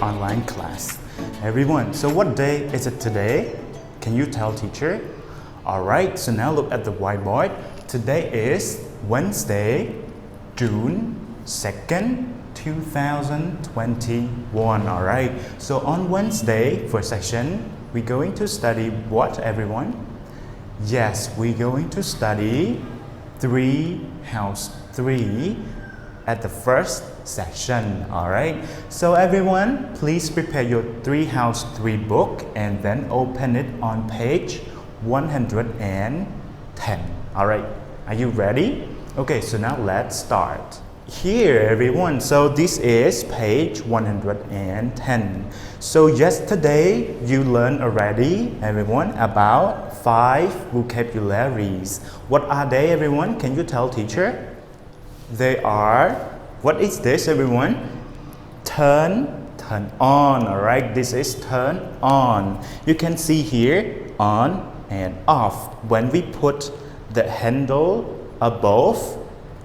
online class. Everyone, so what day is it today? Can you tell teacher? Alright, so now look at the whiteboard. Today is Wednesday, June 2nd, 2021. Alright, so on Wednesday, first section, we're going to study what, everyone? Yes, we're going to study Treehouse 3 at the first section. Alright, so everyone, please prepare your Treehouse 3 book and then open it on page 110. Alright, are you ready? Okay, so now let's start. Here everyone, so this is page 110. So yesterday you learned already, everyone, about 5 vocabularies. What are they, everyone? Can you tell teacher? They are, what is this, everyone? Turn on. Alright, this is turn on. You can see here on and off. When we put the handle above,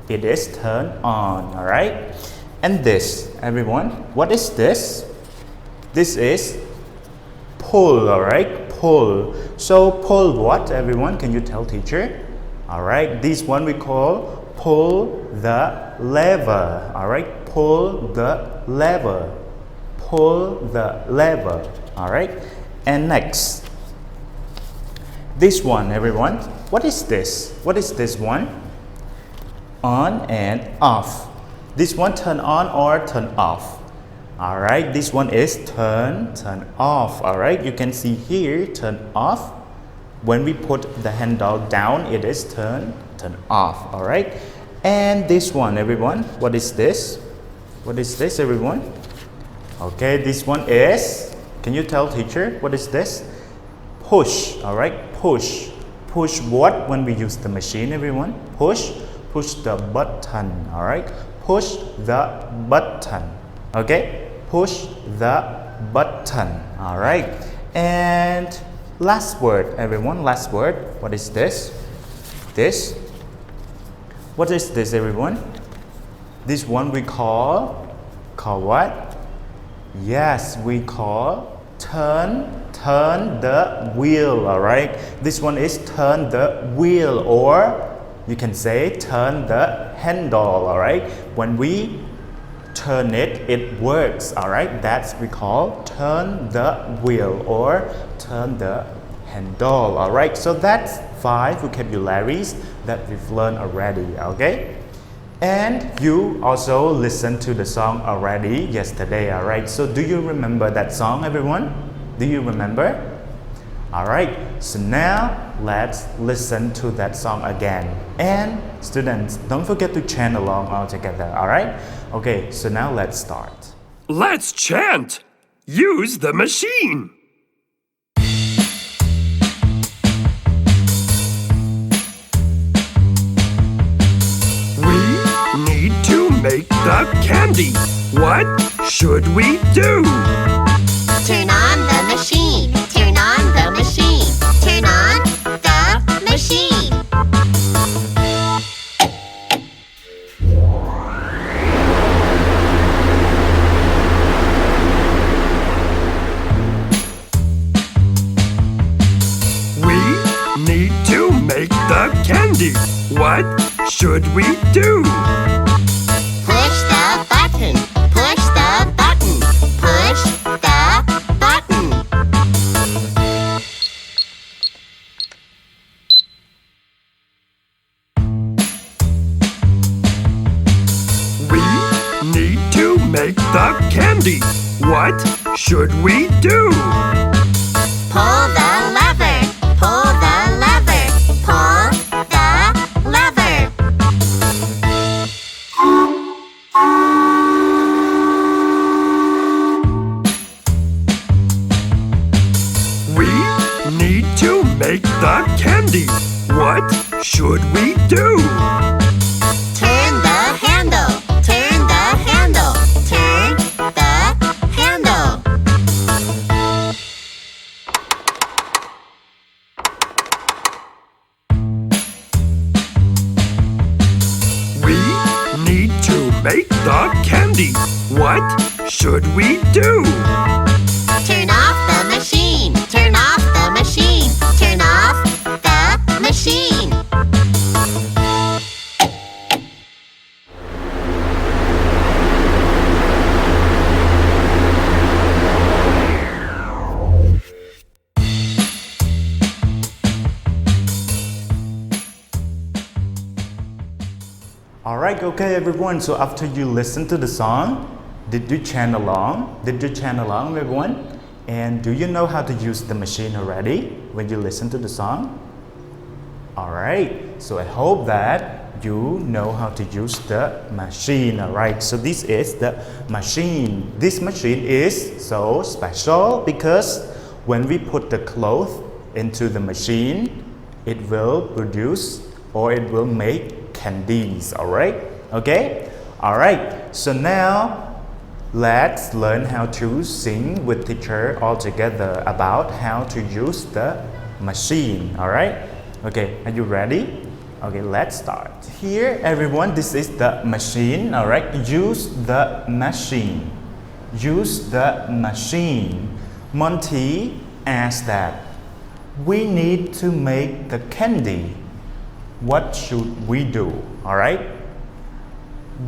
it is turn on. Alright, and this, everyone, what is this? This is pull. Alright, pull. So pull what, everyone? Can you tell teacher? Alright, this one we call pull the lever. Alright, pull the lever. Pull the lever. Alright, and next, this one, everyone, what is this? What is this one? On and off. This one turn on or turn off. Alright, this one is turn off. Alright, you can see here turn off. When we put the handle down, it is turn off. Alright, and this one, everyone, what is this? What is this, everyone? Okay, this one is, can you tell teacher, what is this? Push. Alright, push. Push what when we use the machine, everyone? Push the button. Alright, push the button. Okay, push the button. Alright, and last word, everyone, last word. What is this? This. What is this, everyone? This one we call what? Yes, we call turn the wheel. Alright, this one is turn the wheel, or you can say turn the handle. Alright, when we turn it, it works. Alright, that's we call turn the wheel or turn the handle. Alright, so that's 5 vocabularies that we've learned already. Okay, and you also listened to the song already yesterday. Alright, so do you remember that song, everyone? Do you remember? Alright, so now let's listen to that song again. And students, don't forget to chant along all together. Alright? Okay, so now let's start. Let's chant! Use the machine! We need to make the candy. What should we do? Turn on the machine. Turn on the machine. Turn on the machine. We need to make the candy. What should we do? Push the button. Push the button. Push the button. We need to make the candy. What should we do? Pull the lever. Pull the lever. Pull the lever. We need to make the candy. What should we do? Turn the handle. Turn the handle. Turn the handle. make the candy. What should we do? Turn off the machine. Turn off the machine. Turn off the machine. Alright, okay everyone, so after you listen to the song, did you chant along? Did you chant along everyone? And do you know how to use the machine already when you listen to the song? Alright, so I hope that you know how to use the machine. Alright, so this is the machine. This machine is so special because when we put the cloth into the machine, it will produce or it will make candies. Alright, okay, alright, so now let's learn how to sing with teacher all together about how to use the machine. Alright, okay, are you ready? Okay, let's start. Here everyone, this is the machine. Alright, use the machine. Use the machine. Monty asked that we need to make the candy. What should we do? Alright?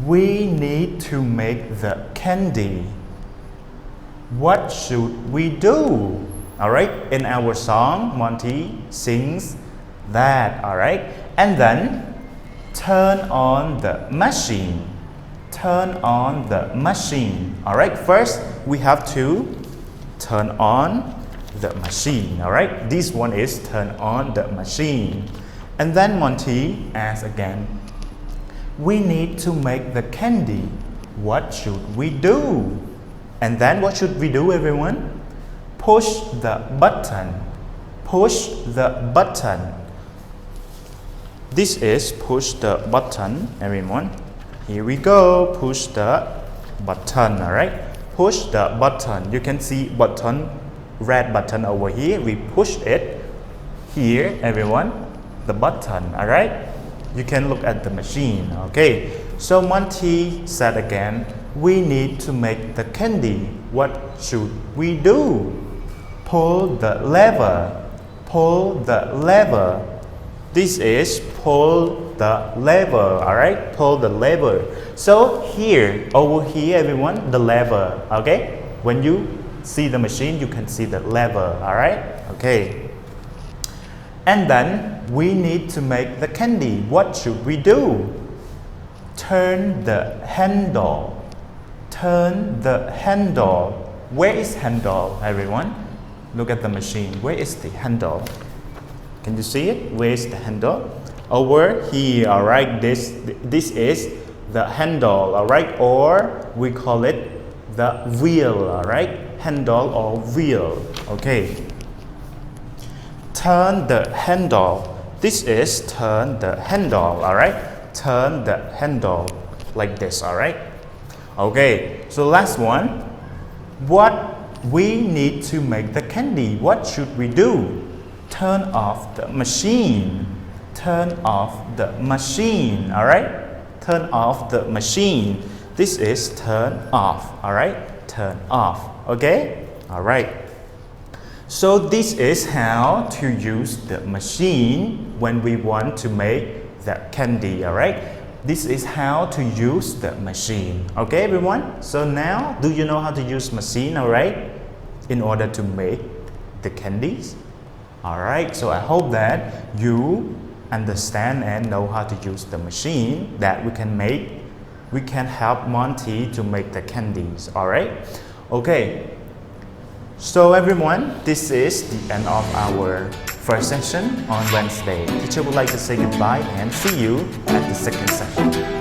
We need to make the candy. What should we do? Alright? In our song, Monty sings that. Alright? And then turn on the machine. Turn on the machine. Alright? First, we have to turn on the machine. Alright? This one is turn on the machine. And then Monty asks again, we need to make the candy. What should we do? And then what should we do everyone? Push the button. Push the button. This is push the button everyone. Here we go. Push the button. Alright. Push the button. You can see button, red button over here. We push it here everyone. The button, alright? You can look at the machine, okay? So Monty said again, we need to make the candy. What should we do? Pull the lever. Pull the lever. This is pull the lever, alright? Pull the lever. So here, over here everyone, the lever, okay? When you see the machine, you can see the lever, alright? Okay. And then we need to make the candy. What should we do? Turn the handle. Turn the handle. Where is handle, everyone? Look at the machine. Where is the handle? Can you see it? Where is the handle? Over here, alright? This is the handle, alright? Or we call it the wheel, alright? Handle or wheel, okay? Turn the handle. This is turn the handle, alright? Turn the handle like this, alright? Okay, so last one. What we need to make the candy? What should we do? Turn off the machine. Turn off the machine, alright? Turn off the machine. This is turn off, alright? Turn off, okay? Alright. So this is how to use the machine when we want to make the candy, alright? This is how to use the machine. Okay everyone? So now, do you know how to use machine, alright? In order to make the candies? Alright, so I hope that you understand and know how to use the machine that we can help Monty to make the candies, alright? Okay. So everyone, this is the end of our first session on Wednesday. Teacher would like to say goodbye and see you at the second session.